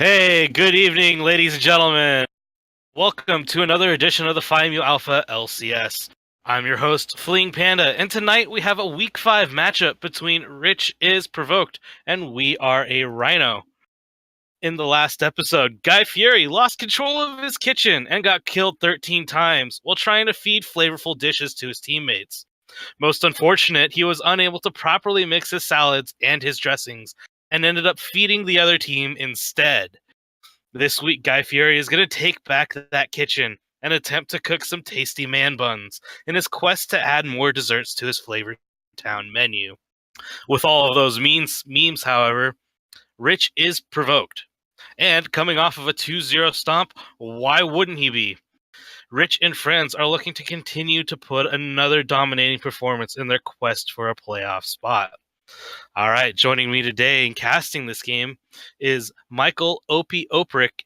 Hey, good evening, ladies and gentlemen. Welcome to another edition of the PMA Alpha LCS. I'm your host, Fleeing Panda, and tonight we have a Week 5 matchup between Rich is Provoked and We Are a Rhino. In the last episode, Guy Fieri lost control of his kitchen and got killed 13 times while trying to feed flavorful dishes to his teammates. Most unfortunate, he was unable to properly mix his salads and his dressings and ended up feeding the other team instead. This week, Guy Fieri is going to take back that kitchen and attempt to cook some tasty man buns in his quest to add more desserts to his Flavor Town menu. With all of those memes, however, Rich is provoked. And coming off of a 2-0 stomp, why wouldn't he be? Rich and friends are looking to continue to put another dominating performance in their quest for a playoff spot. All right, joining me today in casting this game is Michael Opie Oprick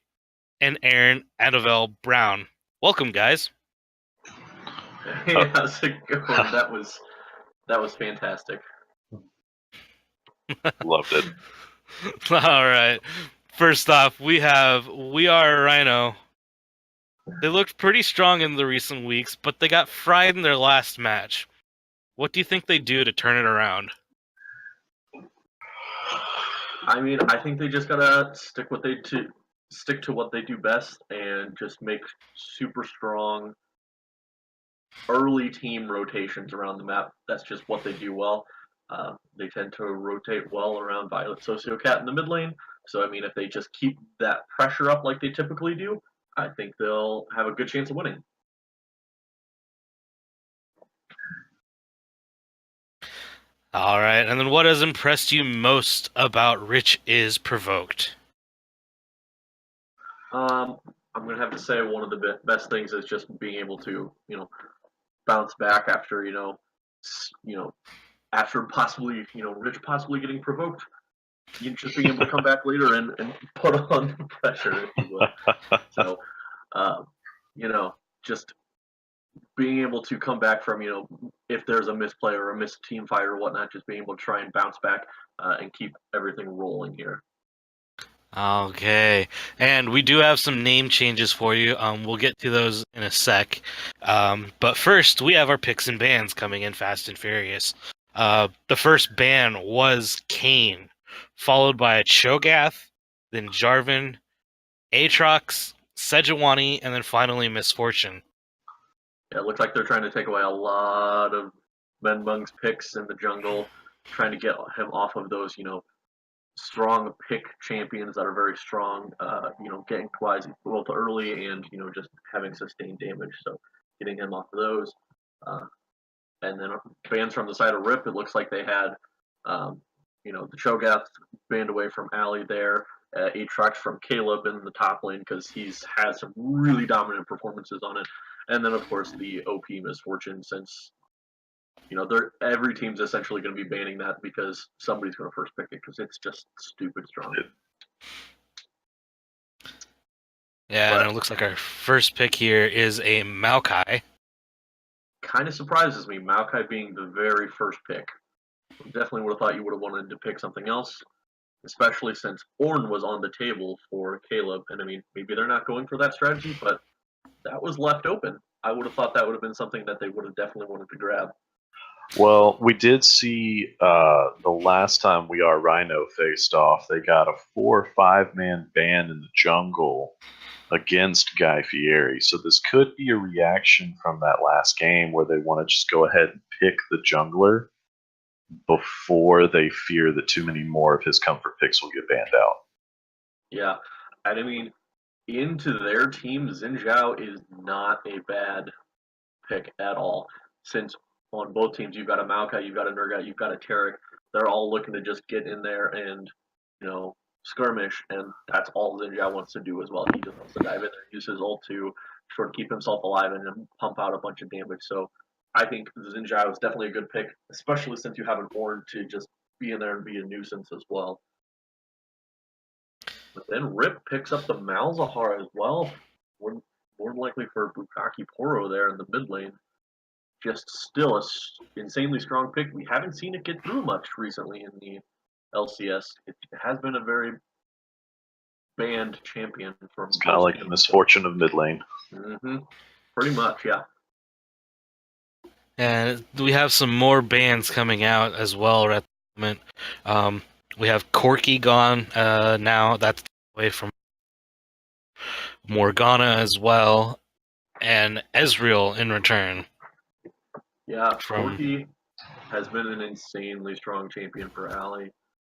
and Aaron Adavel Brown. Welcome, guys. Hey, how's it going? That was fantastic. Loved it. All right. First off, we have We Are a Rhino. They looked pretty strong in the recent weeks, but they got fried in their last match. What do you think they do to turn it around? I mean, I think they just gotta stick to what they do best and just make super strong early team rotations around the map. That's just what they do well. They tend to rotate well around Violet Sociocat in the mid lane. So I mean, if they just keep that pressure up like they typically do, I think they'll have a good chance of winning. All right, and then what has impressed you most about Rich is Provoked? I'm gonna have to say one of the best things is just being able to, bounce back after, after possibly, Rich possibly getting provoked. Just being able to come back later and put on the pressure, if you will. So, uh, you know, just being able to come back from, if there's a misplay or a missed team fight or whatnot, just being able to try and bounce back and keep everything rolling here. Okay, and we do have some name changes for you. We'll get to those in a sec. But first, we have our picks and bans coming in fast and furious. The first ban was Kane, followed by Cho'Gath, then Jarvan, Aatrox, Sejuani, and then finally Misfortune. Yeah, it looks like they're trying to take away a lot of Menbung's picks in the jungle, trying to get him off of those, strong pick champions that are very strong, getting Quasi both early and, just having sustained damage. So getting him off of those. Uh, and then bans from the side of Rip, it looks like they had, the Cho'Gath banned away from Ali there. Aatrox from Caleb in the top lane because he's had some really dominant performances on it. And then, of course, the OP Misfortune since every team's essentially going to be banning that because somebody's going to first pick it because it's just stupid strong. Yeah, and it looks like our first pick here is a Maokai. Kind of surprises me, Maokai being the very first pick. Definitely would have thought you would have wanted to pick something else, especially since Ornn was on the table for Caleb. And I mean, maybe they're not going for that strategy, but that was left open. I would have thought that would have been something that they would have definitely wanted to grab. Well, we did see the last time we are Rhino faced off, they got a 4 or 5 man ban in the jungle against Guy Fieri. So this could be a reaction from that last game where they want to just go ahead and pick the jungler before they fear that too many more of his comfort picks will get banned out. Yeah, and I mean, into their team, Xin Zhao is not a bad pick at all. Since on both teams, you've got a Maokai, you've got a Nurgat, you've got a Tarek. They're all looking to just get in there and, skirmish, and that's all Xin Zhao wants to do as well. He just wants to dive in there, use his ult to sort of keep himself alive and then pump out a bunch of damage. So I think Xin Zhao is definitely a good pick, especially since you have an Ornn to just be in there and be a nuisance as well. But then Rip picks up the Malzahar as well. More than likely for Bukaki Poro there in the mid lane. Just still a insanely strong pick. We haven't seen it get through much recently in the LCS. It has been a very banned champion from. It's kind of like the Misfortune of mid lane. Mm-hmm. Pretty much, yeah. And we have some more bands coming out as well at the moment. We have Corki gone now. That's away from Morgana as well, and Ezreal in return. Yeah, Corki has been an insanely strong champion for Ali.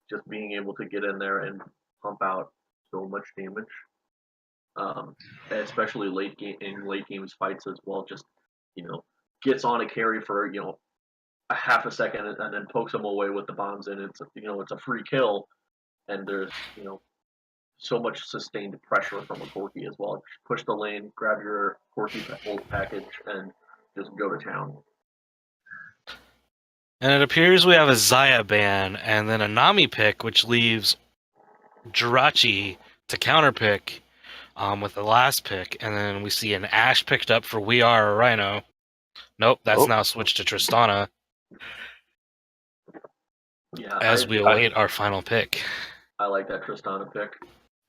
Just being able to get in there and pump out so much damage, especially late games fights as well. Just gets on a carry for a half a second and then pokes them away with the bombs, and it's a free kill, and there's so much sustained pressure from a Corki as well. Just push the lane, grab your Corki ult package, and just go to town. And it appears we have a Xayah ban and then a Nami pick, which leaves Jirachi to counterpick with the last pick. And then we see an Ashe picked up for We Are a Rhino. Nope, that's now switched to Tristana. Yeah, as we await our final pick. I like that Tristana pick.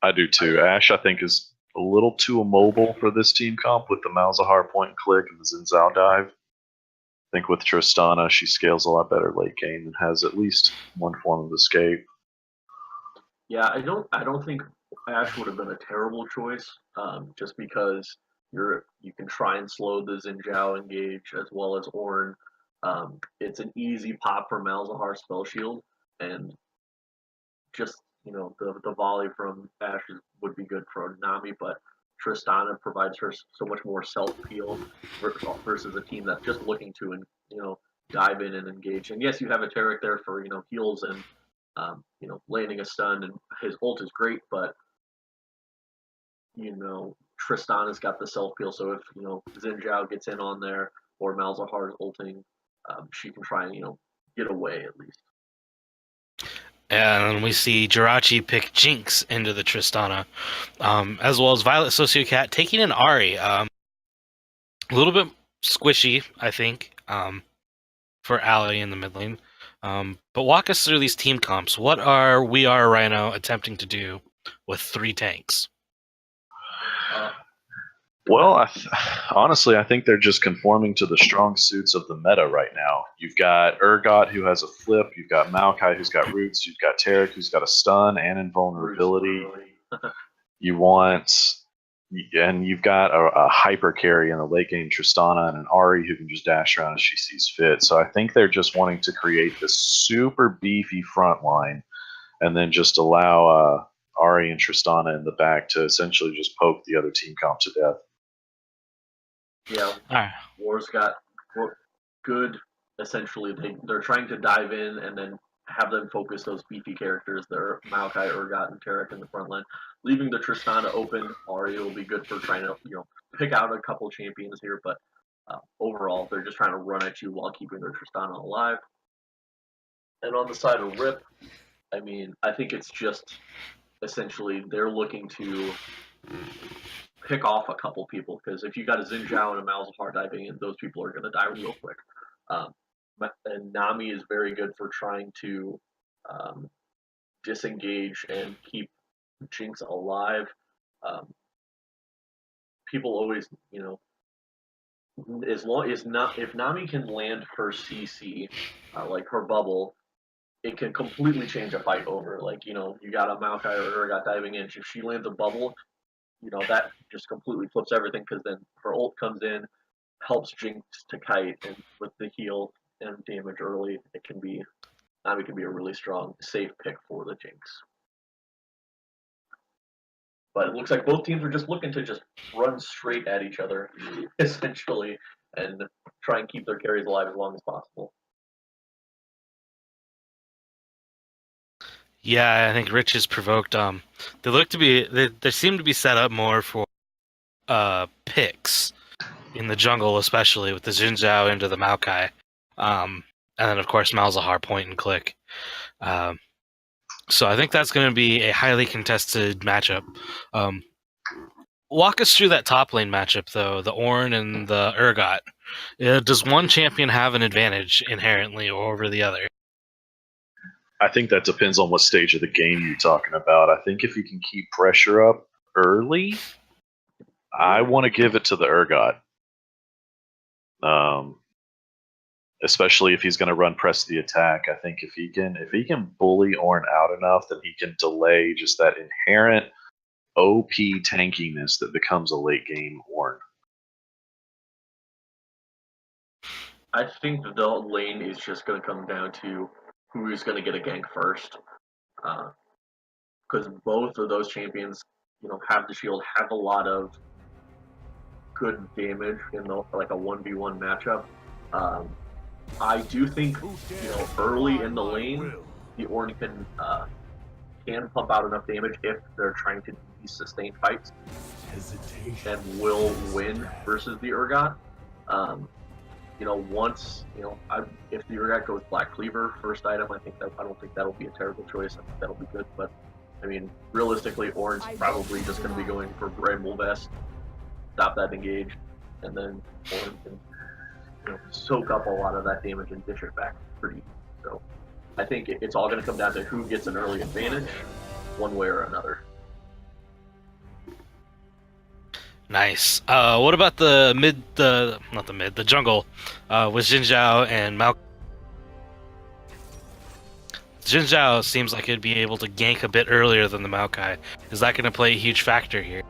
I do too. Ashe, I think, is a little too immobile for this team comp with the Malzahar point and click and the Xin Zhao dive. I think with Tristana, she scales a lot better late game and has at least one form of escape. Yeah, I don't think Ashe would have been a terrible choice, just because you can try and slow the Xin Zhao engage as well as Ornn. It's an easy pop for Malzahar spell shield, and just the volley from Ashe would be good for Nami, but Tristana provides her so much more self peel versus a team that's just looking to dive in and engage. And yes, you have a Tarek there for heals and landing a stun, and his ult is great, but Tristana's got the self peel, so if Xin Zhao gets in on there or Malzahar is ulting, she can try and get away at least. And we see Jirachi pick Jinx into the Tristana, as well as Violet Sociocat taking an Ahri. A little bit squishy, I think, for Ally in the mid lane. But walk us through these team comps. What are We Are Rhino attempting to do with 3 tanks? Well, honestly, I think they're just conforming to the strong suits of the meta right now. You've got Urgot, who has a flip. You've got Maokai, who's got roots. You've got Tarek, who's got a stun and invulnerability. And you've got a hyper carry in the late game, Tristana, and an Ahri who can just dash around as she sees fit. So I think they're just wanting to create this super beefy front line and then just allow Ahri and Tristana in the back to essentially just poke the other team comp to death. Yeah, War's got good. Essentially, they're trying to dive in and then have them focus those beefy characters. They're Maokai, Urgot, and Tarek in the front line, leaving the Tristana open. Ahri will be good for trying to pick out a couple champions here, but overall, they're just trying to run at you while keeping their Tristana alive. And on the side of Rip, I mean, I think it's just essentially they're looking to pick off a couple people, because if you got a Xin Zhao and a Malzahar diving in, those people are going to die real quick. And Nami is very good for trying to disengage and keep Jinx alive. People always, if Nami can land her CC, like her bubble, it can completely change a fight over. Like, you got a Maokai or Urgot diving in. If she lands a bubble, that just completely flips everything, because then her ult comes in, helps Jinx to kite, and with the heal and damage early, Nami can be a really strong, safe pick for the Jinx. But it looks like both teams are just looking to just run straight at each other, essentially, and try and keep their carries alive as long as possible. Yeah, I think Rich is provoked. They seem to be set up more for picks in the jungle, especially with the Xin Zhao into the Maokai, and then of course Malzahar point and click. So I think that's going to be a highly contested matchup. Walk us through that top lane matchup, though, the Ornn and the Urgot. Does one champion have an advantage inherently over the other? I think that depends on what stage of the game you're talking about. I think if you can keep pressure up early, I want to give it to the Urgot. Especially if he's going to run press the attack. I think if he can bully Ornn out enough, then he can delay just that inherent OP tankiness that becomes a late game Ornn. I think the lane is just going to come down to who is going to get a gank first, because both of those champions, have the shield, have a lot of good damage in like a 1v1 matchup. I do think early in the lane, the Ornn can pump out enough damage if they're trying to sustain fights, and will win versus the Urgot. If the Urgot goes Black Cleaver first item, I don't think that'll be a terrible choice. I think that'll be good. But I mean, realistically, Ornn's probably just going to be going for Bramble Vest, stop that engage, and then Ornn can soak up a lot of that damage and dish it back pretty easy. So I think it's all going to come down to who gets an early advantage, one way or another. Nice. What about the jungle with Xin Zhao and Mal? Xin Zhao seems like it'd be able to gank a bit earlier than the Maokai. Is that going to play a huge factor here?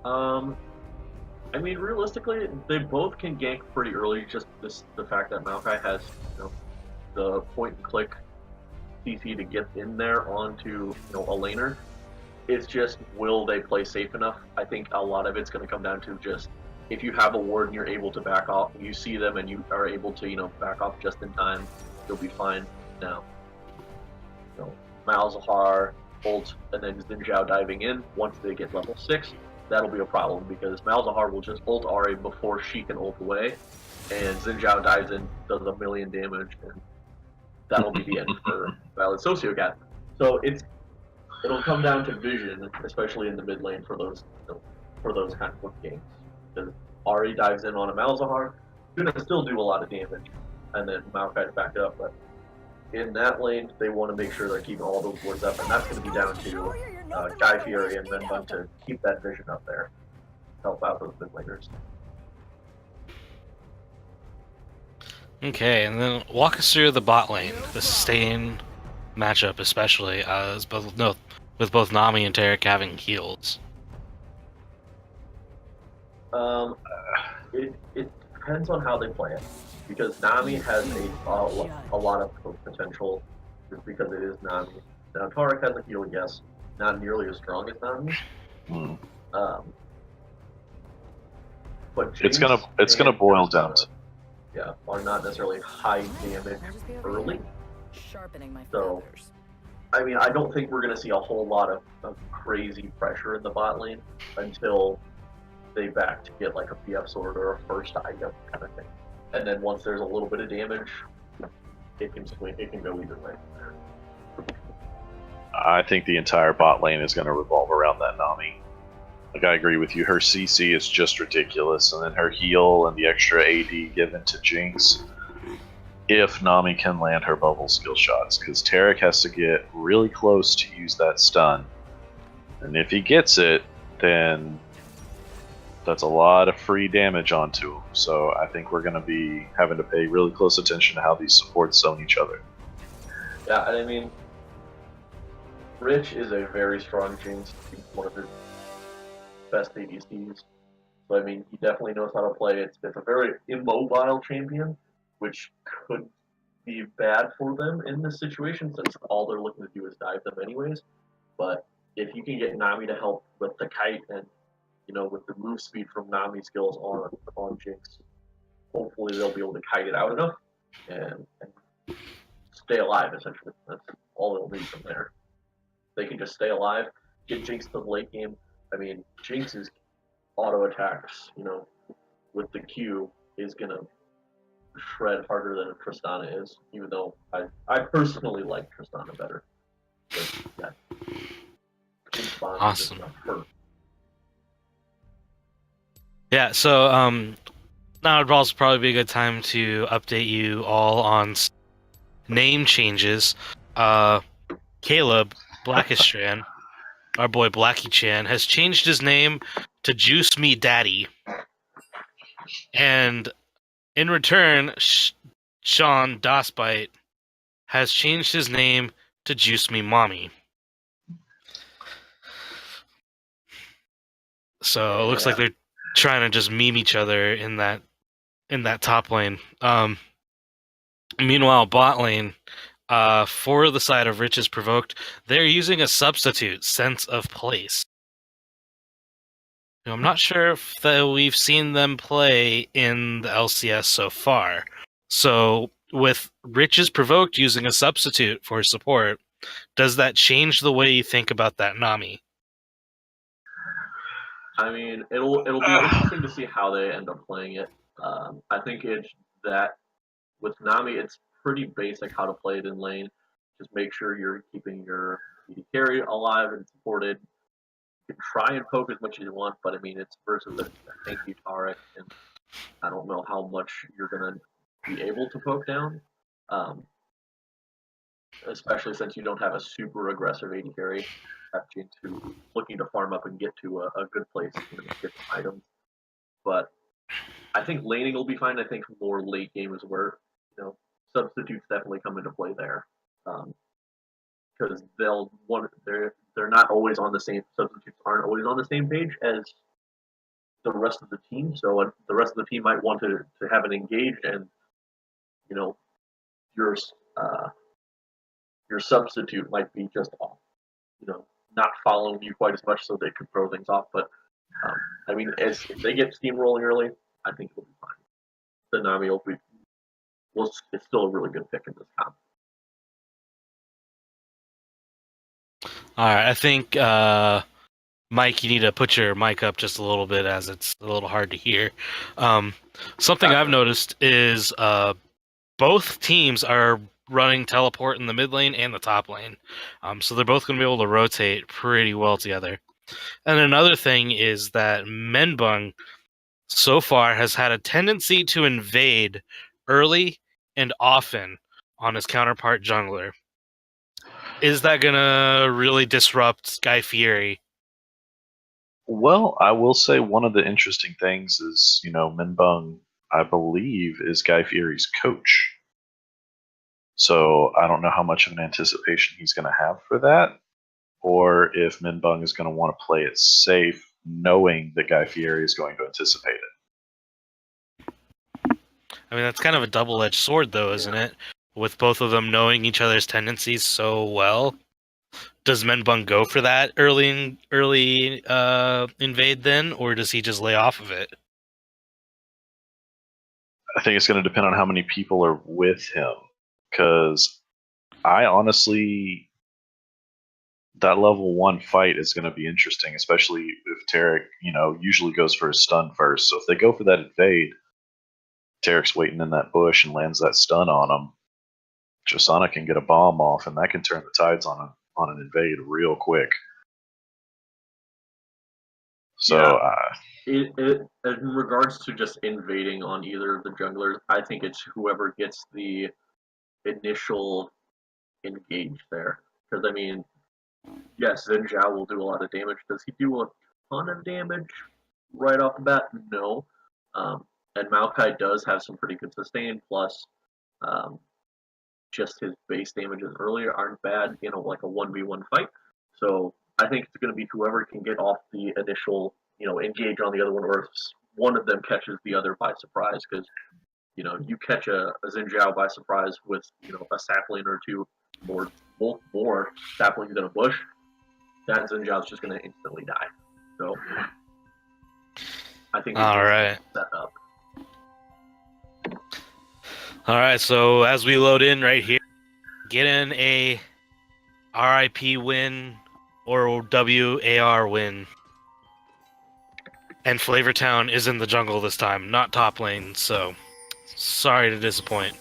I mean, realistically, they both can gank pretty early. Just the fact that Maokai has, the point and click CC to get in there onto, a laner. It's just, will they play safe enough? I think a lot of it's going to come down to just if you have a ward and you're able to back off, you see them and you are able to, back off just in time, you'll be fine. Now, Malzahar, ult, and then Xin Zhao diving in. Once they get level 6, that'll be a problem because Malzahar will just ult Ahri before she can ult away, and Xin Zhao dives in, does a million damage, and that'll be the end for Valid Sociopath. So it'll come down to vision, especially in the mid lane for those kind of games. Because Ahri dives in on a Malzahar, gonna still do a lot of damage, and then Maokai's back it up, but in that lane, they want to make sure they're keeping all those wards up, and that's going to be down to Guy Fieri and Menbun to keep that vision up there, help out those mid laners. Okay, and then walk us through the bot lane, the sustain matchup, especially with both Nami and Taric having heals. It depends on how they play it, because Nami has a lot of potential, just because it is Nami. Now Taric has a heal, yes, not nearly as strong as Nami. But It's gonna boil down to are not necessarily high damage early. Sharpening my So, feathers. I mean, I don't think we're going to see a whole lot of crazy pressure in the bot lane until they back to get like a PF sword or a first item kind of thing. And then once there's a little bit of damage, it can swing. It can go either way. I think the entire bot lane is going to revolve around that Nami. Like, I agree with you. Her CC is just ridiculous, and then her heal and the extra AD given to Jinx. If Nami can land her bubble skill shots, because Taric has to get really close to use that stun. And if he gets it, then that's a lot of free damage onto him. So I think we're going to be having to pay really close attention to how these supports zone each other. Yeah, and I mean, Rich is a very strong Jinx. He's one of his best ADCs. So I mean, he definitely knows how to play it. It's a very immobile champion, which could be bad for them in this situation, since all they're looking to do is dive them anyways. But if you can get Nami to help with the kite and with the move speed from Nami skills on Jinx, hopefully they'll be able to kite it out enough and stay alive. Essentially, that's all they'll need from there. They can just stay alive, get Jinx to the late game. I mean, Jinx's auto attacks, with the Q is gonna shred harder than Tristana is, even though I personally like Tristana better. But, yeah. Jinx Bond Awesome. is just a hurt. Yeah, so now would also probably be a good time to update you all on name changes. Caleb Blackistran, our boy Blackie Chan, has changed his name to Juice Me Daddy. And in return, Sean Dosbite has changed his name to Juice Me Mommy. So it looks like they're trying to just meme each other in that top lane. Meanwhile, bot lane, for the side of Rich's Provoked, they're using a substitute, Sense of Place. Now, I'm not sure if we've seen them play in the LCS so far. So, with Rich's Provoked using a substitute for support, does that change the way you think about that Nami? I mean, it'll be interesting to see how they end up playing it. I think it's that with Nami, it's pretty basic how to play it in lane. Just make sure you're keeping your AD carry alive and supported. You can try and poke as much as you want, but I mean, it's versus a tanky Taric, and I don't know how much you're gonna be able to poke down. Especially since you don't have a super aggressive AD carry, having to looking to farm up and get to a good place, get some items. But I think laning will be fine. I think more late game is where substitutes definitely come into play there, because they're not always on the same substitutes aren't always on the same page as the rest of the team. So the rest of the team might want to have it engaged, and your your substitute might be just off, not following you quite as much, so they can throw things off. But I mean, if they get steamrolling early, I think it'll be fine. The Nami will be. Well, it's still a really good pick in this comp. All right, I think Mike, you need to put your mic up just a little bit as it's a little hard to hear. Something I've noticed is both teams are running teleport in the mid lane and the top lane, so they're both going to be able to rotate pretty well together. And another thing is that Menbung so far has had a tendency to invade early and often on his counterpart jungler. Is that gonna really disrupt Guy Fieri? Well, I will say one of the interesting things is, Minbung, I believe, is Guy Fieri's coach. So I don't know how much of an anticipation he's going to have for that, or if Minbung is going to want to play it safe, knowing that Guy Fieri is going to anticipate it. I mean, that's kind of a double-edged sword, though, isn't it? With both of them knowing each other's tendencies so well. Does Menbung go for that early invade then, or does he just lay off of it? I think it's going to depend on how many people are with him, because I honestly, that level 1 fight is going to be interesting, especially if Tarek, usually goes for his stun first. So if they go for that invade, Tarek's waiting in that bush and lands that stun on him. Jasana can get a bomb off, and that can turn the tides on an invade real quick. So, in regards to just invading on either of the junglers, I think it's whoever gets the initial engage there. Because, I mean, yes, Xin Zhao will do a lot of damage. Does he do a ton of damage right off the bat? No. And Maokai does have some pretty good sustain, plus just his base damages earlier aren't bad, like a 1v1 fight. So I think it's going to be whoever can get off the initial, engage on the other one, or if one of them catches the other by surprise, because, you catch a Xin Zhao by surprise with, a sapling or two, or both more saplings in a bush, that Xin Zhao's just going to instantly die. So I think it's set up. All right, so as we load in right here, getting a RIP win or WAR win. And Flavortown is in the jungle this time, not top lane, so sorry to disappoint.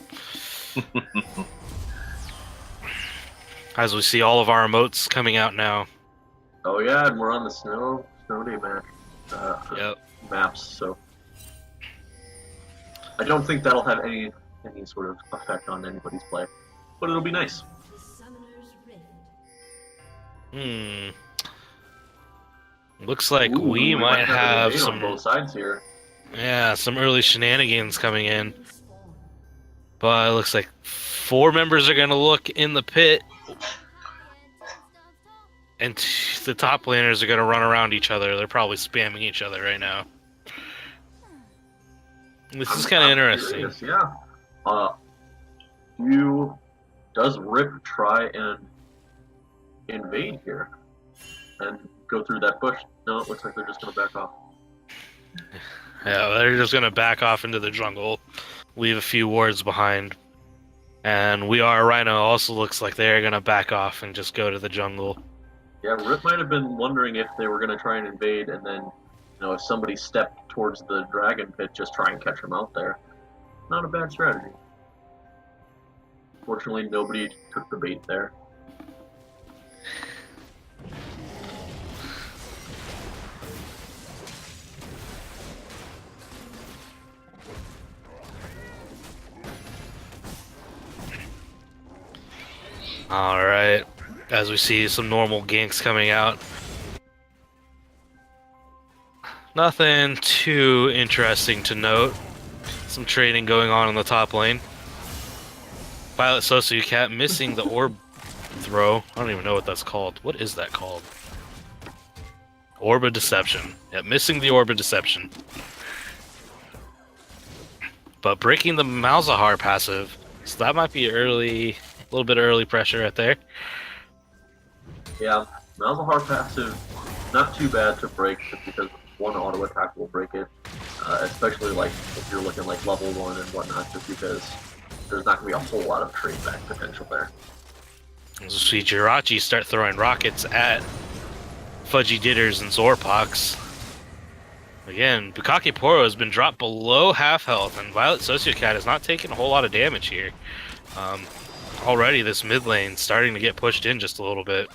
As we see all of our emotes coming out now. Oh yeah, and we're on the snow day maps, so I don't think that'll have any sort of effect on anybody's play, but it'll be nice. Looks like we might have some on both sides here. Yeah, some early shenanigans coming in. But it looks like 4 members are going to look in the pit. And the top laners are going to run around each other. They're probably spamming each other right now. This is kind of interesting. Curious, yeah. Does Rip try and invade here and go through that bush? No, it looks like they're just going to back off. Yeah, they're just going to back off into the jungle, leave a few wards behind. And We Are Rhino also looks like they're going to back off and just go to the jungle. Yeah, Rip might have been wondering if they were going to try and invade, and then, if somebody stepped towards the dragon pit, just try and catch them out there. Not a bad strategy. Fortunately, nobody took the bait there. Alright, as we see some normal ganks coming out. Nothing too interesting to note. Some trading going on in the top lane. Violet Sosu Cat missing the orb throw. I don't even know what that's called. What is that called? Orb of Deception. Yeah, missing the Orb of Deception. But breaking the Malzahar passive. So that might be early, a little bit of early pressure right there. Yeah, Malzahar passive, not too bad to break, just because one auto attack will break it. Especially like if you're looking like level 1 and whatnot, just because there's not going to be a whole lot of trade back potential there. So see Jirachi start throwing rockets at Fudgy Ditters and Zorpox. Again, Bukake Poro has been dropped below half health, and Violet Sociocat has not taken a whole lot of damage here. Already this mid lane starting to get pushed in just a little bit.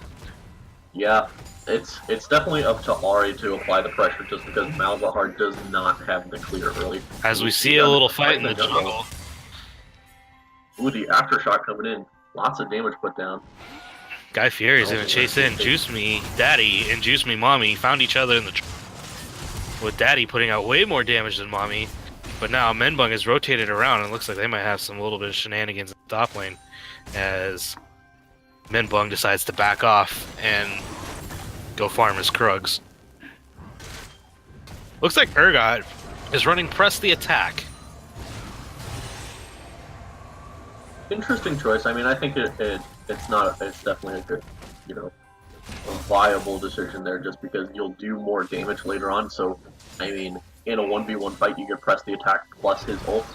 Yeah, it's definitely up to Ari to apply the pressure, just because Malzahar does not have the clear early. As we see a little fight in the jungle. Ooh, the aftershock coming in. Lots of damage put down. Guy Fieri is going to chase in Juice Me Daddy and Juice Me Mommy. Found each other in the with Daddy putting out way more damage than Mommy. But now Menbung has rotated around and it looks like they might have some little bit of shenanigans in the top lane as Menbung decides to back off and go farm his Krugs. Looks like Urgot is running Press the Attack. Interesting choice. I mean, I think it's definitely a good, a viable decision there, just because you'll do more damage later on. So, I mean, in a 1v1 fight, you get Press the Attack plus his ult.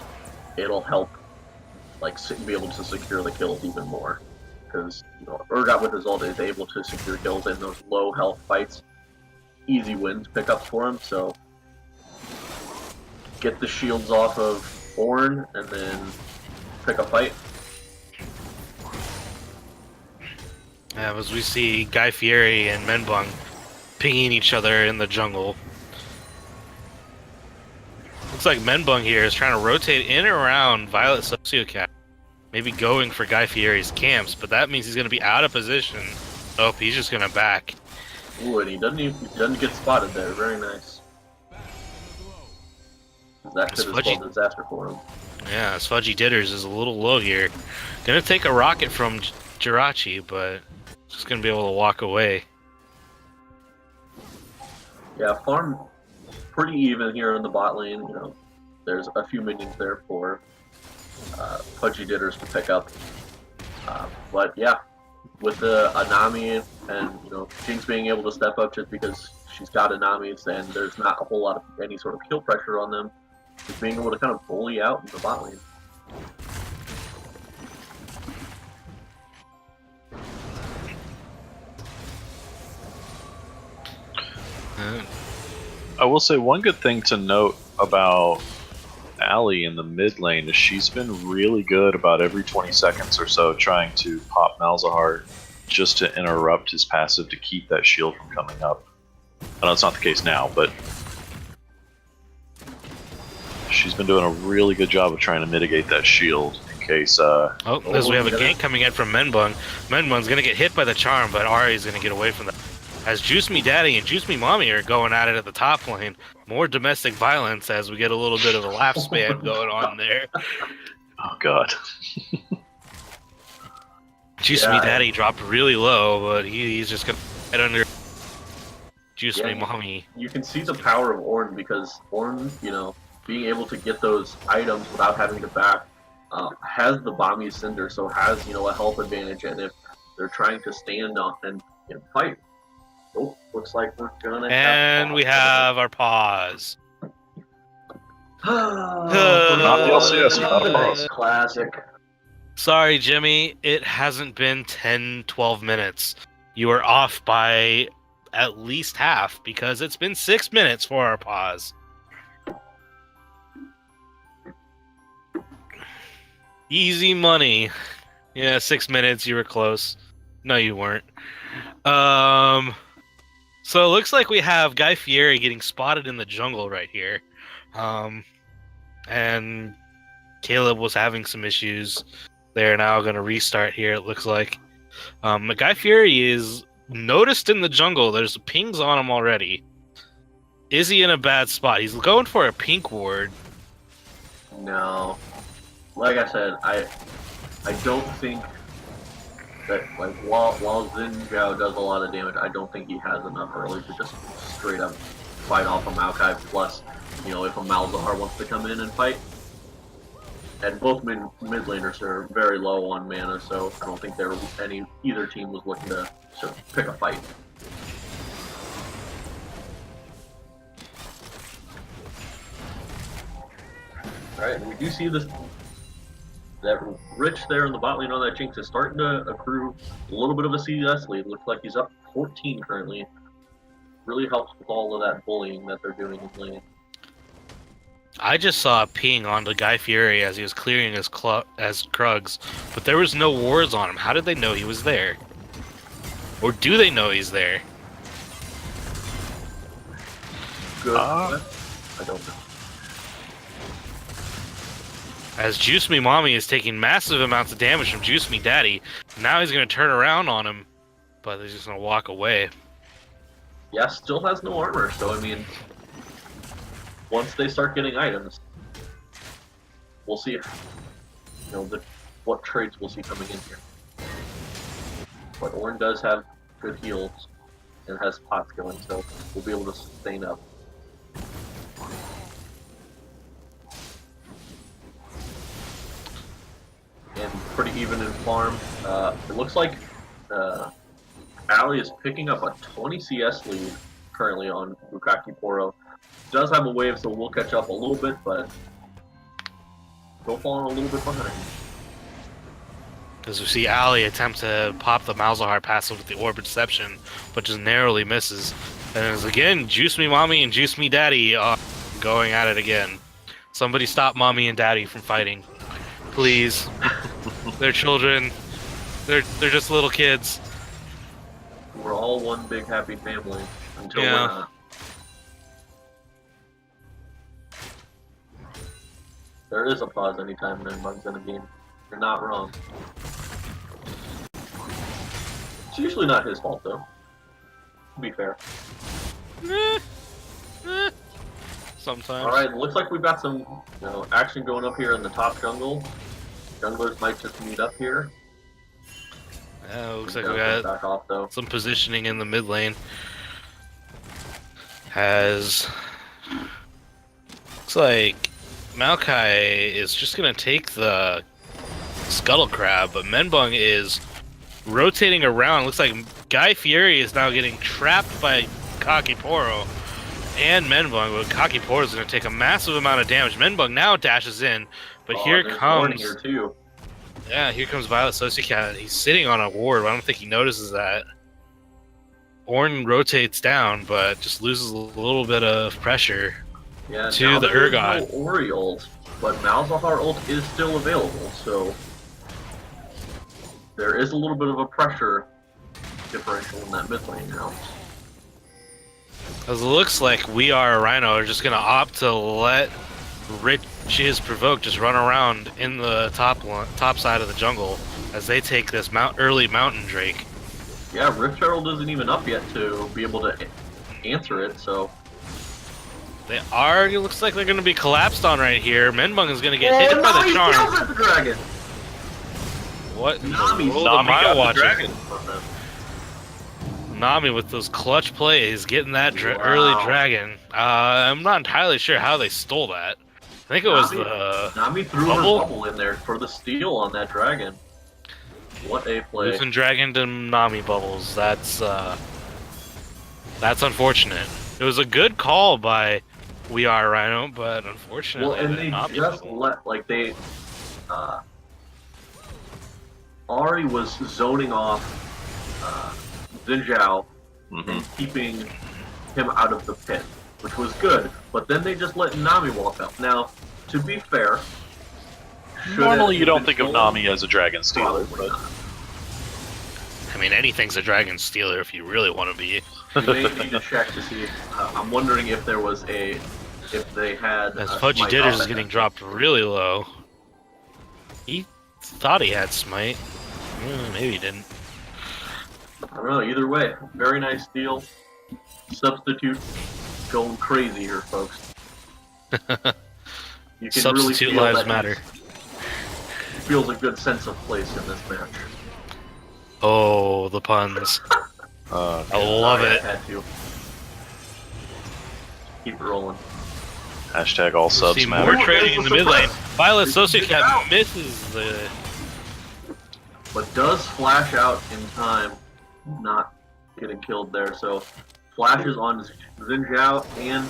It'll help, like, be able to secure the kills even more. Because, Urgot with his ult is able to secure kills in those low health fights. Easy wins pickups for him, so get the shields off of Ornn and then pick a fight. As we see Guy Fieri and Menbung pinging each other in the jungle. Looks like Menbung here is trying to rotate in and around Violet Sociocat. Maybe going for Guy Fieri's camps, but that means he's going to be out of position. Oh, he's just going to back. Ooh, and he doesn't get spotted there. Very nice. That could have spelled disaster for him. Yeah, Fudgy Ditters is a little low here. Gonna take a rocket from Jirachi, but just gonna be able to walk away. Yeah, farm pretty even here in the bot lane. There's a few minions there for Fudgy Ditters to pick up. But yeah, with the Anami and Jinx being able to step up just because she's got Anamis, and there's not a whole lot of any sort of kill pressure on them, just being able to kind of bully out in the bot lane. I will say one good thing to note about Allie in the mid lane is she's been really good about every 20 seconds or so trying to pop Malzahar just to interrupt his passive to keep that shield from coming up. I know it's not the case now, but she's been doing a really good job of trying to mitigate that shield in case... as we have a gank coming in from Menbung. Menbung's going to get hit by the charm, but Ari's going to get away from that. As Juice Me Daddy and Juice Me Mommy are going at it at the top lane. More domestic violence as we get a little bit of a laugh span going on there. Oh, God. Juice Me Daddy dropped really low, but he's just going to head under Juice Me Mommy. You can see the power of Ornn, because Ornn, being able to get those items without having to back, has the Bomby Cinder, so has, a health advantage, and if they're trying to stand up and fight. Oh, looks like we're gonna and we have our pause. Not the LCS, not a pause. Classic. Sorry, Jimmy, it hasn't been 10-12 minutes. You are off by at least half, because it's been 6 minutes for our pause. Easy money. Yeah, 6 minutes, you were close. No, you weren't. So it looks like we have Guy Fieri getting spotted in the jungle right here. And Caleb was having some issues. They're now going to restart here, it looks like. Guy Fieri is noticed in the jungle. There's pings on him already. Is he in a bad spot? He's going for a pink ward. No. Like I said, I don't think that, while Xin Zhao does a lot of damage, I don't think he has enough early to just straight up fight off a Maokai. Plus, if a Malzahar wants to come in and fight. And both mid laners are very low on mana, so I don't think either team was looking to pick a fight. Alright, and we do see this that Rich there in the bot lane on that Jinx is starting to accrue a little bit of a CS lead. Looks like he's up 14 currently. Really helps with all of that bullying that they're doing in lane. I just saw a ping on the Guy Fieri as he was clearing his Krugs, but there was no wards on him. How did they know he was there? Or do they know he's there? Good. I don't know. As Juice Me Mommy is taking massive amounts of damage from Juice Me Daddy, now he's going to turn around on him, but he's just going to walk away. Yeah, still has no armor, so I mean, once they start getting items, we'll see what trades we'll see coming in here. But Ornn does have good heals and has pots going, so we'll be able to sustain up. And pretty even in farm. It looks like Ali is picking up a 20 CS lead currently on Bukaki Poro. Does have a wave, so we'll catch up a little bit, but still falling a little bit behind. As we see Ali attempt to pop the Malzahar passive with the Orb Deception, but just narrowly misses. And as again, Juice Me Mommy and Juice Me Daddy are going at it again. Somebody stop Mommy and Daddy from fighting. Please. They're children. They're just little kids. We're all one big happy family until we're Yeah. not. There is applause anytime Menbug's in a game. You're not wrong. It's usually not his fault though. To be fair. Sometimes. Alright, looks like we've got some action going up here in the top jungle. Junglers might just meet up here. Yeah, looks like Does we get got back off though. some positioning in the mid lane. Looks like Maokai is just gonna take the Scuttle Crab, but Menbung is rotating around. Looks like Guy Fieri is now getting trapped by Kakiporo and Menbung, but Kakiporo is gonna take a massive amount of damage. Menbung now dashes in, but here there's comes Ornn here too. yeah, here comes Violet Sociocat. He's sitting on a ward, but I don't think he notices that. Ornn rotates down, but just loses a little bit of pressure Yeah, to now the there is Urgot. no Ori ult, but Malzahar ult is still available, so there is a little bit of a pressure differential in that mid lane now. As it looks like We Are a Rhino are just gonna opt to let Rich's Provoke just run around in the top side of the jungle as they take this early Mountain Drake. Yeah, Rift Herald isn't even up yet to be able to answer it, so... They are, it looks like they're gonna be collapsed on right here. Menbung is gonna get hit by the charm. Kills at the dragon! What in the Nami world Nami am I got the watching? dragon. Nami with those clutch plays, getting that Wow. early dragon. I'm not entirely sure how they stole that. I think it was the Nami threw bubble? her bubble in there for the steal on that dragon. What a play. losing dragon to Nami bubbles. That's unfortunate. It was a good call by We Are Rhino, but unfortunately, Well, and the they Nami just bubble. Ari was zoning off Xin Zhao and keeping him out of the pit, which was good, but then they just let Nami walk up. Now, to be fair, Normally you don't think of Nami as a dragon stealer, Probably but not. I mean, anything's a dragon stealer if you really want to be. We may need to check to see. I'm wondering if there was if they had. As a Fudgy smite Ditters off is at getting that. dropped really low. He thought he had smite. Maybe he didn't. I don't know. Either way, very nice steal. Substitute going crazy here, folks. You can really Substitute feel lives that matter. he feels a good sense of place in this match. Oh, the puns. I love Sorry, it. I had to. Keep it rolling. hashtag all subs See matter. more trading in the mid lane. Violet Out. Sociocat misses the. But does flash out in time, not getting killed there. So flashes on Xin Zhao and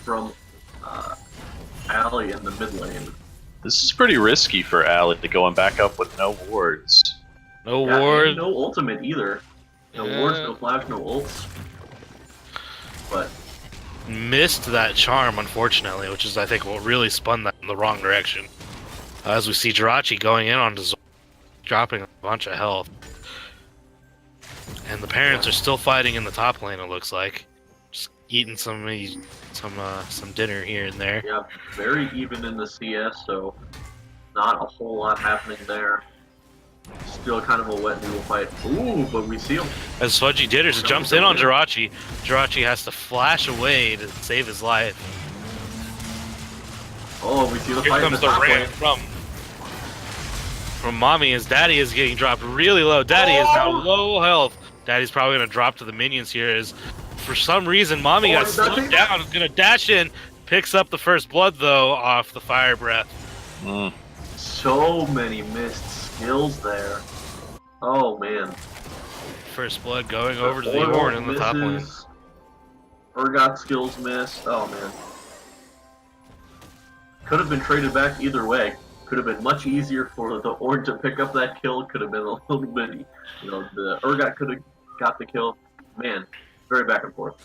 from Alley in the mid lane. This is pretty risky for Alley going back up with no wards. No Yeah, ward. and no ultimate either. No wards, no flash, no ults. But Missed that charm, unfortunately, which is, I think, what really spun that in the wrong direction. As we see Jirachi going in on Zor, dropping a bunch of health. And the parents are still fighting in the top lane, it looks like. Just eating some dinner here and there. yeah, very even in the CS, so not a whole lot happening there. Still kind of a wet noodle fight. Ooh, but we see him. As Fudgy Ditters jumps in on Jirachi, Jirachi has to flash away to save his life. Oh, we see the Here fight in comes the the top ram lane. from Mommy as Daddy is getting dropped really low. Daddy is now low health. Daddy's probably going to drop to the minions here as for some reason Mommy got slowed down. Is going to dash in. Picks up the first blood though off the fire breath. So many missed skills there. Oh man. First blood going over to the Ornn in the top lane. Urgot skills missed. Oh man. Could have been traded back either way. Could have been much easier for the Ornn to pick up that kill. Could have been a little bit, the Urgot could have got the kill. Man, very back and forth.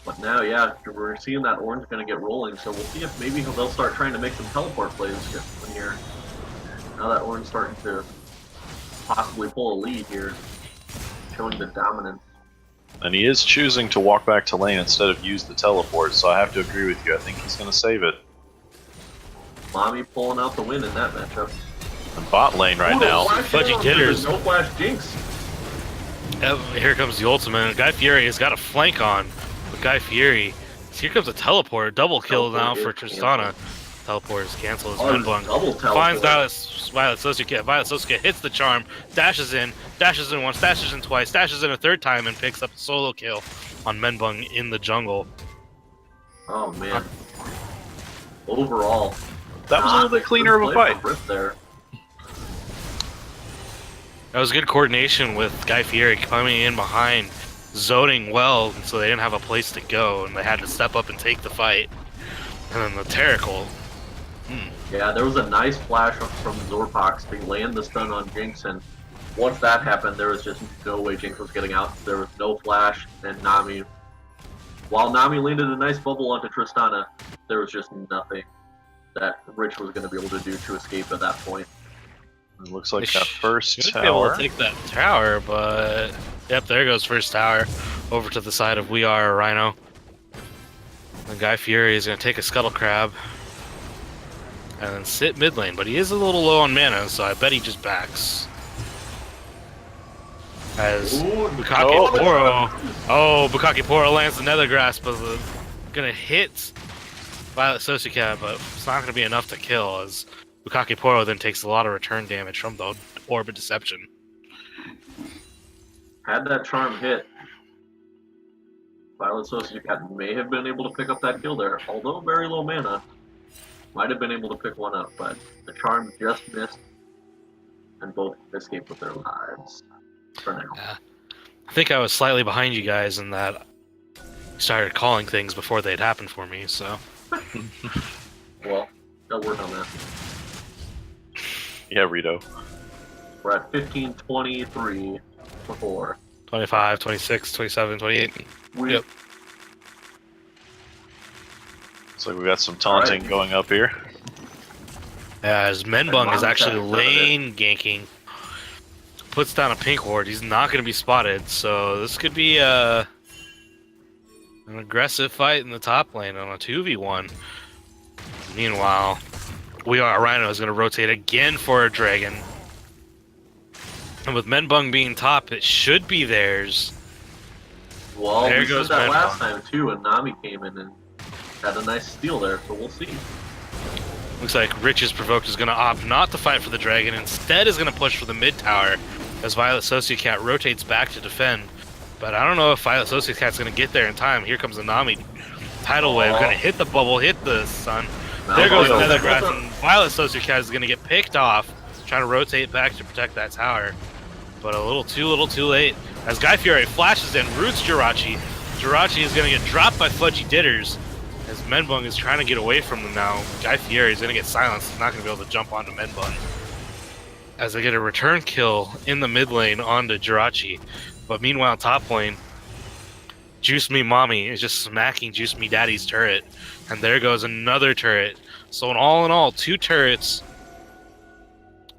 But now, yeah, we're seeing that Ornn's going to get rolling, so we'll see if maybe they'll start trying to make some teleport plays here. Now that Ornn's starting to possibly pull a lead here, showing the dominance. And he is choosing to walk back to lane instead of use the teleport, so I have to agree with you. I think he's going to save it. Mommy pulling out the win in that matchup. And bot lane right now. Fudgy Ditters. No flash Jinx. Here comes the ultimate. Guy Fieri has got a flank on with Guy Fieri. Here comes a teleport. Double kill now for Tristana. Teleport is canceled as Menbung finds Violet Sosuke. Violet Sosuke hits the charm, dashes in once, dashes in twice, dashes in a third time, and picks up a solo kill on Menbung in the jungle. Oh man. Overall, That was a little bit cleaner of a fight. There. That was good coordination with Guy Fieri coming in behind, zoning well, so they didn't have a place to go, and they had to step up and take the fight. And then the Terrical. Yeah, there was a nice flash from Zorpox to land the stun on Jinx, and once that happened, there was just no way Jinx was getting out. There was no flash, and Nami, while Nami landed a nice bubble onto Tristana, there was just nothing that Rich was going to be able to do to escape at that point. It looks like that first should be able tower. to take that tower, but yep, there goes first tower over to the side of We Are Rhino. And Guy Fieri is going to take a Scuttle Crab and then sit mid lane, but he is a little low on mana, so I bet he just backs. As Bukake Poro, Bukake Poro lands the Nether Grasp, but gonna hit Violet Sosuke, but it's not gonna be enough to kill, as Bukake Poro then takes a lot of return damage from the Orb of Deception. Had that charm hit, Violet Sosuke may have been able to pick up that kill there, although very low mana. Might have been able to pick one up, but the charm just missed, and both escaped with their lives. For now. Yeah. I think I was slightly behind you guys in that I started calling things before they'd happened for me, so. Well, they'll work on that. Yeah, Rito. We're at 15, 23 for 4. 25, 26, 27, 28. Yep. Looks like we got some taunting going up here. Yeah, as Menbung is actually Menbung's lane ganking. Puts down a pink ward. He's not going to be spotted, so this could be an aggressive fight in the top lane on a 2v1. Meanwhile, We Are Rhino is going to rotate again for a dragon. And with Menbung being top, it should be theirs. Well, There we goes said that Menbung. last time too, and Nami came in and had a nice steal there, so we'll see. Looks like Rich's Provoked is going to opt not to fight for the dragon. Instead is going to push for the mid tower as Violet Sociocat rotates back to defend. But I don't know if Violet Sociocat's going to get there in time. Here comes the Nami tidal wave. Going to hit the bubble, hit the sun. There goes another grass, and Violet Sociocat is going to get picked off, trying to rotate back to protect that tower. But a little too late. As Guy Fieri flashes in, roots Jirachi. Jirachi is going to get dropped by Fudgy Ditters. As Menbung is trying to get away from them now, Guy Fieri is going to get silenced. He's not going to be able to jump onto Menbung. As they get a return kill in the mid lane onto Jirachi. But meanwhile, top lane, Juice Me Mommy is just smacking Juice Me Daddy's turret. And there goes another turret. So in all, 2 turrets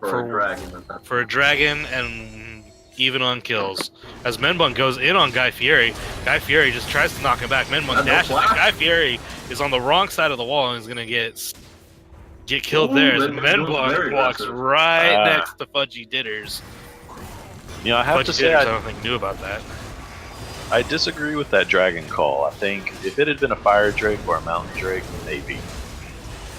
For a dragon. for a dragon and even on kills. As Menbung goes in on Guy Fieri just tries to knock him back. Menbung dashes in. Guy Fieri is on the wrong side of the wall and is going to get killed there. As Menbung walks right next to Fudgy Ditters. You know, I have Fudgy to say, Ditters, I don't think knew about that. I disagree with that dragon call. I think if it had been a fire drake or a mountain drake, maybe.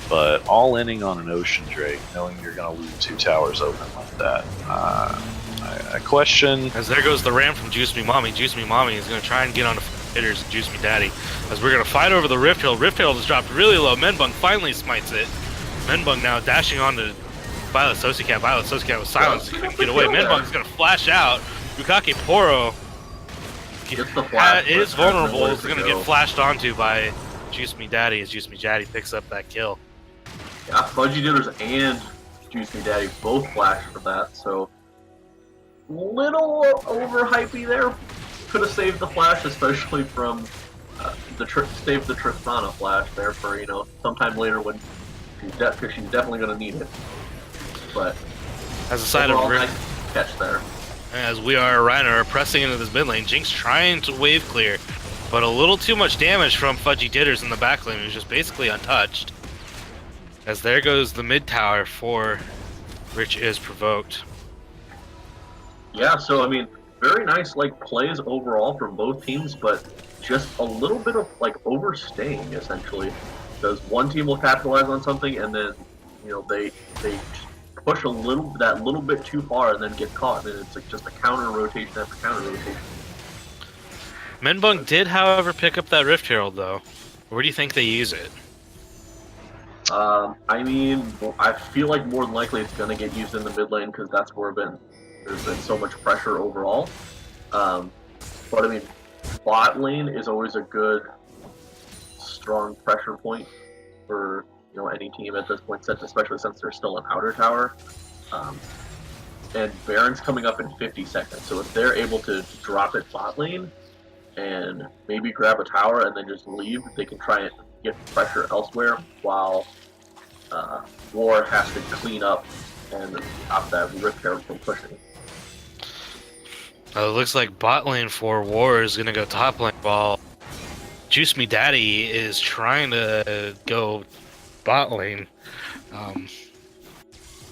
But all inning on an ocean drake, knowing you're going to leave 2 towers open like that, I question. As there goes the ram from Juice Me Mommy. Juice Me Mommy is going to try and get on the hitters and Juice Me Daddy. As we're going to fight over the Rift Herald. Rift Herald has dropped really low. Menbung finally smites it. Menbung now dashing onto Violet Sociocat. Violet Sociocat was silenced. He couldn't get away. Menbung is going to flash out. Bukake Poro is vulnerable. Is going to get flashed onto by Juice Me Daddy as Juice Me Daddy picks up that kill. Yeah, Fudgy Ditters and Juice Me Daddy both flashed for that, so little overhypey there. Could have saved the flash, especially from save the Tristana flash there for sometime later when because she's definitely going to need it. But as a side of nice catch there. As we are pressing into this mid lane, Jinx trying to wave clear, but a little too much damage from Fudgy Ditters in the back lane, who's just basically untouched. As there goes the mid tower for Rich is provoked. Yeah, so I mean, very nice plays overall from both teams, but just a little bit of overstaying essentially, because one team will capitalize on something and then they push a little bit too far and then get caught, and it's just a counter rotation after counter rotation. Menbung did, however, pick up that Rift Herald though. Where do you think they use it? I mean, I feel like more than likely it's going to get used in the mid lane because that's where there's been so much pressure overall. But I mean, bot lane is always a good, strong pressure point for any team at this point, especially since there's still an outer tower. And Baron's coming up in 50 seconds, so if they're able to drop it bot lane and maybe grab a tower and then just leave, they can try and get pressure elsewhere while War has to clean up and stop that Rift Herald from pushing. It looks like bot lane for War is going to go top lane while Juice Me Daddy is trying to go bot lane.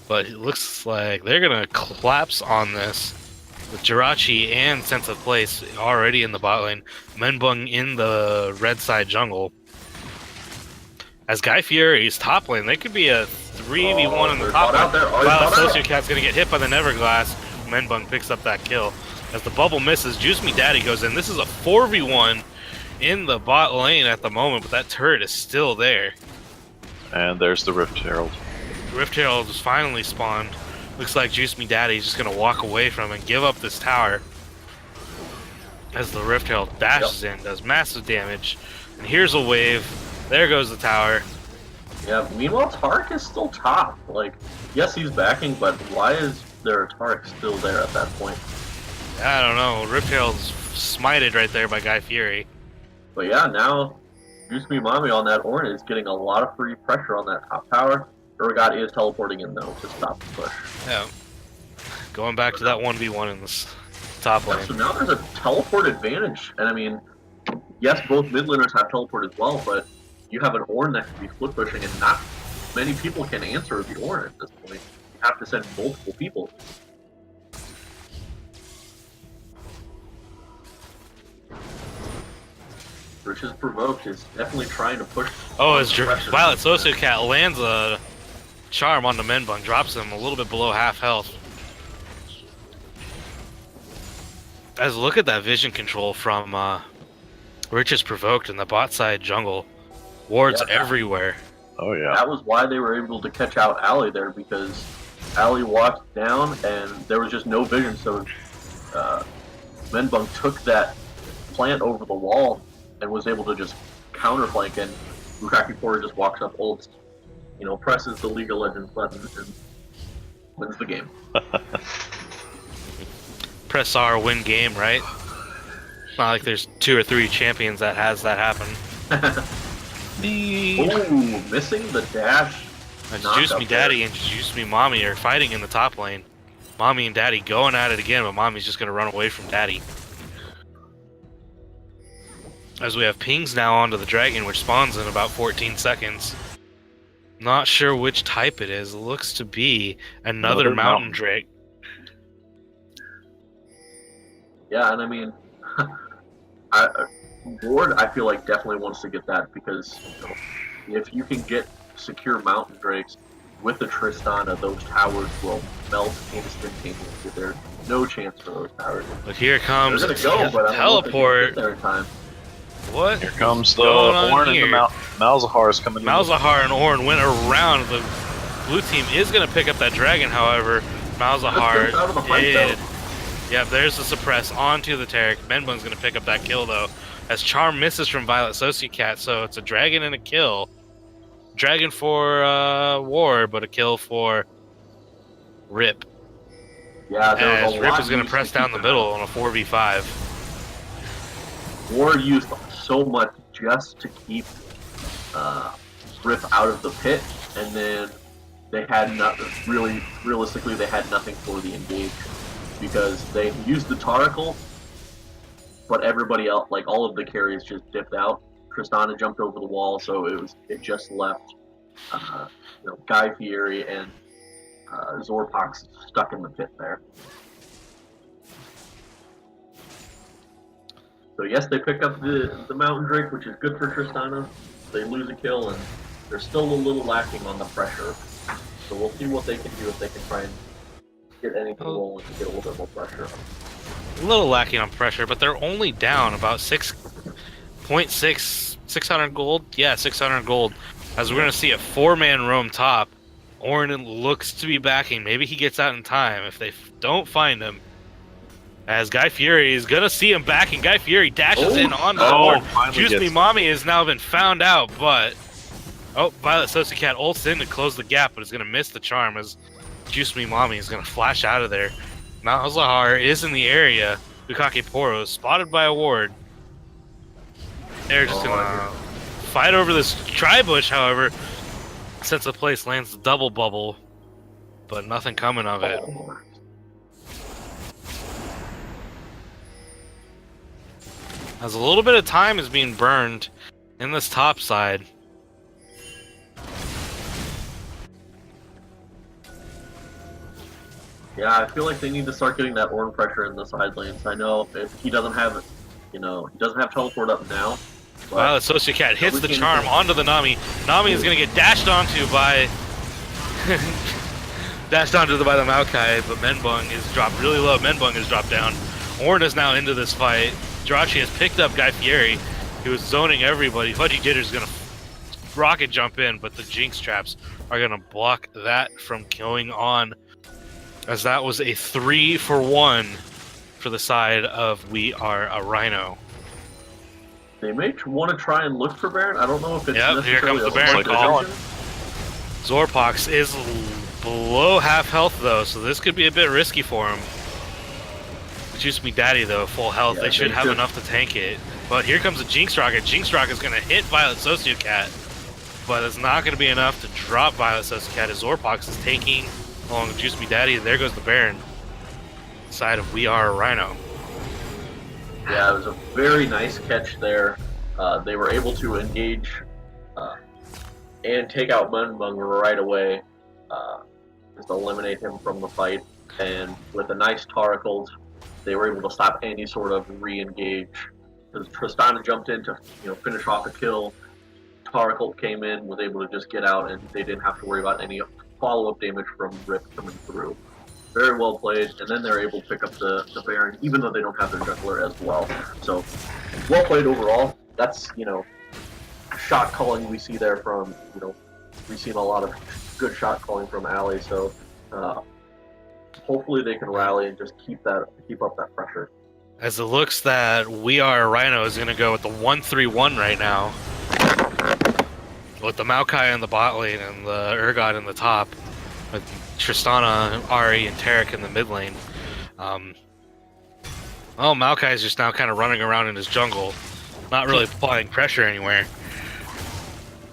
But it looks like they're going to collapse on this with Jirachi and Sense of Place already in the bot lane. Menbung in the red side jungle. As Guy Fieri's top lane, they could be a 3v1 in the top lane. Violet Sociocat's going to get hit by the Neverglass. Menbung picks up that kill. As the bubble misses, Juice Me Daddy goes in. This is a 4v1 in the bot lane at the moment, but that turret is still there. And there's the Rift Herald. Rift Herald has finally spawned. Looks like Juice Me Daddy is just going to walk away from it and give up this tower. As the Rift Herald dashes in, does massive damage. And here's a wave. There goes the tower. Yeah, meanwhile, Tark is still top. Yes, he's backing, but why is there a Tark still there at that point? I don't know. Rift Herald's smited right there by Guy Fieri. But yeah, now Juice Me Mommy on that Ornn is getting a lot of free pressure on that top tower. Urgot is teleporting in though to stop the push. Yeah. Going back to that 1v1 in this top lane. So now there's a teleport advantage. And I mean, yes, both mid laners have teleport as well, but you have an Ornn that can be split pushing, and not many people can answer the Ornn at this point. You have to send multiple people. Rich is provoked, is definitely trying to push. Oh, as Violet Sociocat lands a charm on the Menbung, drops him a little bit below half health. As look at that vision control from Rich is provoked in the bot side jungle. Wards everywhere. Oh yeah. That was why they were able to catch out Alley there, because Alley walked down and there was just no vision, so Menbung took that plant over the wall and was able to just counterflank and Bukaki Porter just walks up, ults, presses the League of Legends button, and wins the game. Press R, win game, right? It's not like there's 2 or 3 champions that has that happen. Ooh, missing the dash. Juice Me Daddy and Juice Me Mommy are fighting in the top lane. Mommy and Daddy going at it again, but Mommy's just going to run away from Daddy. As we have pings now onto the dragon, which spawns in about 14 seconds. Not sure which type it is. It looks to be another mountain drake. Yeah, and I mean, Ward, I feel like definitely wants to get that because if you can get secure mountain drakes with the Tristana, those towers will melt instantaneously. There's no chance for those towers. But here comes They're gonna go, but I don't know if they can teleport. get there in time. What? Here comes the going on Ornn and here? the Malzahar is coming in. Malzahar and Ornn went around. The blue team is going to pick up that dragon, however. Malzahar Out of the fight, did. Yep, there's the suppress onto the Taric. Menbung's going to pick up that kill, though, as Charm misses from Violet Sociocat, so it's a dragon and a kill. Dragon for War, but a kill for Rip. Yeah, As Rip is going to press down the middle on a 4v5. Ward used so much just to keep Rip out of the pit, and then they had realistically, they had nothing for the engage because they used the Taracle, but everybody else, like all of the carries, just dipped out. Tristana jumped over the wall, so it just left Guy Fieri and Zorpox stuck in the pit there. So yes, they pick up the Mountain Drake, which is good for Tristana. They lose a kill, and they're still a little lacking on the pressure. So we'll see what they can do if they can try and get anything rolling to get a little bit more pressure. A little lacking on pressure, but they're only down about 600 gold. Yeah, 600 gold. As we're going to see a 4-man roam top. Ornn looks to be backing. Maybe he gets out in time if they don't find him. As Guy Fieri is going to see him backing. Guy Fieri dashes in on the board. Juice Me Mommy has now been found out, but... Oh, Violet Sociocat ults in to close the gap, but is going to miss the charm as Juice Me Mommy is going to flash out of there. Malzahar is in the area. Bukaki Poro spotted by a ward. They're just going to fight over this tri-bush, however. Sense of Place lands the double bubble, but nothing coming of it. As a little bit of time is being burned in this top side. Yeah, I feel like they need to start getting that Ornn pressure in the side lanes. I know if he doesn't have it, he doesn't have teleport up now. Wow, the Sociocat hits the charm onto the Nami. Nami is going to get dashed onto by by the Maokai, but Menbung is dropped really low. Menbung is dropped down. Ornn is now into this fight. Jirachi has picked up Guy Fieri, who was zoning everybody. Fudgy Jitter's going to rocket jump in, but the Jinx traps are going to block that from going on, as that was a 3-for-1 for the side of We Are a Rhino. They may want to try and look for Baron. I don't know if it's necessarily here comes the Baron call. Zorpox is below half health, though, so this could be a bit risky for him. Juice Me Daddy, though, full health. Yeah, they should have enough to tank it. But here comes a Jinx Rocket. Jinx Rocket is going to hit Violet Sociocat, but it's not going to be enough to drop Violet Sociocat as Zorpox is taking along with Juice Me Daddy. There goes the Baron. Side of We Are a Rhino. Yeah, it was a very nice catch there. They were able to engage and take out Menbung right away, just eliminate him from the fight. And with a nice Taracle, they were able to stop any sort of re-engage. Because Tristana jumped in to finish off a kill. Taracle came in, was able to just get out, and they didn't have to worry about any follow-up damage from Rip coming through. Very well played, and then they're able to pick up the Baron, even though they don't have their jungler as well. So, well played overall. That's, shot calling we see there from, we've seen a lot of good shot calling from Ali, so hopefully they can rally and just keep up that pressure. As it looks that We Are a Rhino is going to go with the 1-3-1 right now. with the Maokai in the bot lane and the Urgot in the top, with Tristana, Ari, and Tarek in the mid lane. Well, Maokai is just now kind of running around in his jungle, not really applying pressure anywhere.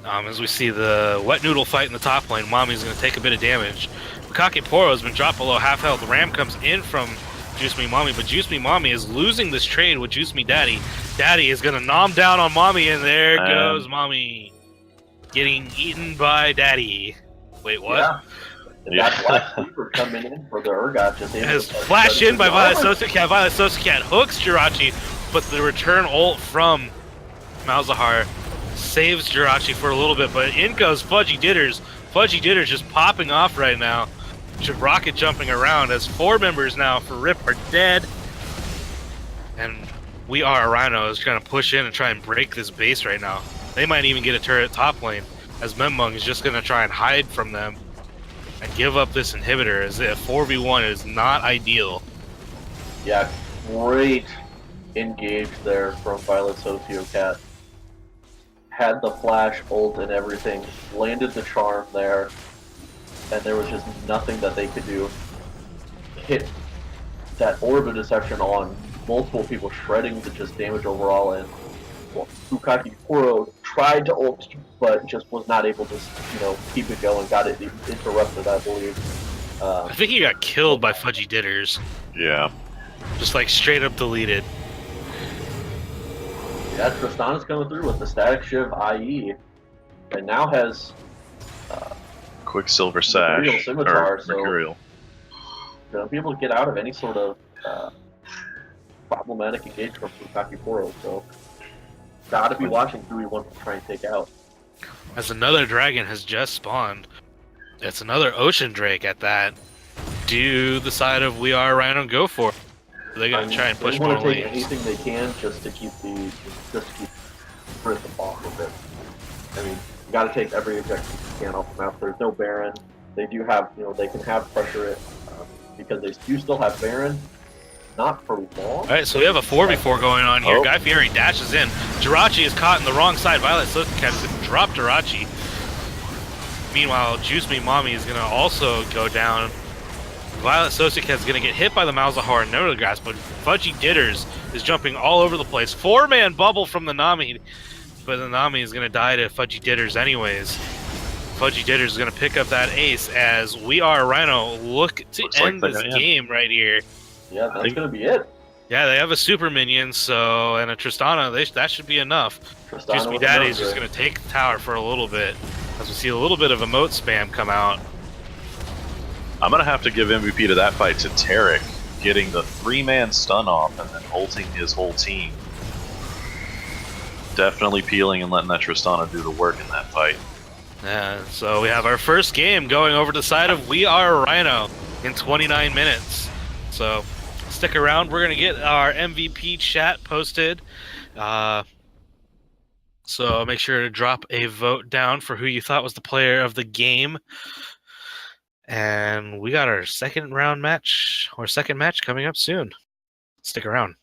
As we see the wet noodle fight in the top lane, Mami's going to take a bit of damage. Bukake Poro has been dropped below half health. Ram comes in from Juice Me Mommy, but Juice Me Mommy is losing this trade with Juice Me Daddy. Daddy is going to nom down on Mommy, and there goes Mommy. Getting eaten by Daddy. Wait, what? Yeah. And that's why Sleeper coming in for the Urgot. Just has flashed in by Violet Sosacat. Violet Sosacat hooks Jirachi, but the return ult from Malzahar saves Jirachi for a little bit, but in goes Fudgy Ditters. Fudgy Ditters just popping off right now. Rocket jumping around as 4 members now for Rip are dead. And We Are a Rhino is trying to push in and try and break this base right now. They might even get a turret top lane, as Memung is just going to try and hide from them and give up this inhibitor, as if 4v1 is not ideal. Yeah, great engage there from Violet Sociocat. Had the flash, ult, and everything, landed the charm there, and there was just nothing that they could do. Hit that Orb of Deception on multiple people, shredding the just damage overall, and well, Bukake Poro tried to ult, but just was not able to, keep it going. Got it interrupted, I believe. I think he got killed by Fudgy Ditters. Yeah. Just like straight up deleted. Yeah, Tristana's coming through with the Static Shiv IE, and now has Quicksilver Sash. Mercurial Scimitar, or Mercurial. Gonna be able to get out of any sort of problematic engagement from Bukake Poro, so gotta be watching who he wants to try and take out. As another dragon has just spawned. It's another Ocean Drake at that. Do the side of We Are Rhino go for it? They're gonna try and push they more want to take lanes. anything they can just to keep Prism off of it. I mean, you gotta take every objective you can off the map. There's no Baron. They do have, they can have pressure it because they do still have Baron. Not for long. Alright, so we have a 4v4 going on here. Guy Fieri dashes in. Jirachi is caught in the wrong side. Violet Sosacat is going to drop Jirachi. Meanwhile, Juice Me Mommy is going to also go down. Violet Sosacat is going to get hit by the Malzahar and Notograss, but Fudgy Ditters is jumping all over the place. 4-man bubble from the Nami, but the Nami is going to die to Fudgy Ditters anyways. Fudgy Ditters is going to pick up that ace as We Are Rhino look to end this game right here. Yeah, that's going to be it. Yeah, they have a super minion, so, and a Tristana, that should be enough. Juice Me Daddy is just going to take the tower for a little bit, as we see a little bit of emote spam come out. I'm going to have to give MVP to that fight to Tarek, getting the 3-man stun off and then ulting his whole team. Definitely peeling and letting that Tristana do the work in that fight. Yeah, so we have our first game going over to the side of We Are Rhino in 29 minutes. So stick around. We're going to get our MVP chat posted. So make sure to drop a vote down for who you thought was the player of the game. And we got our second match coming up soon. Stick around.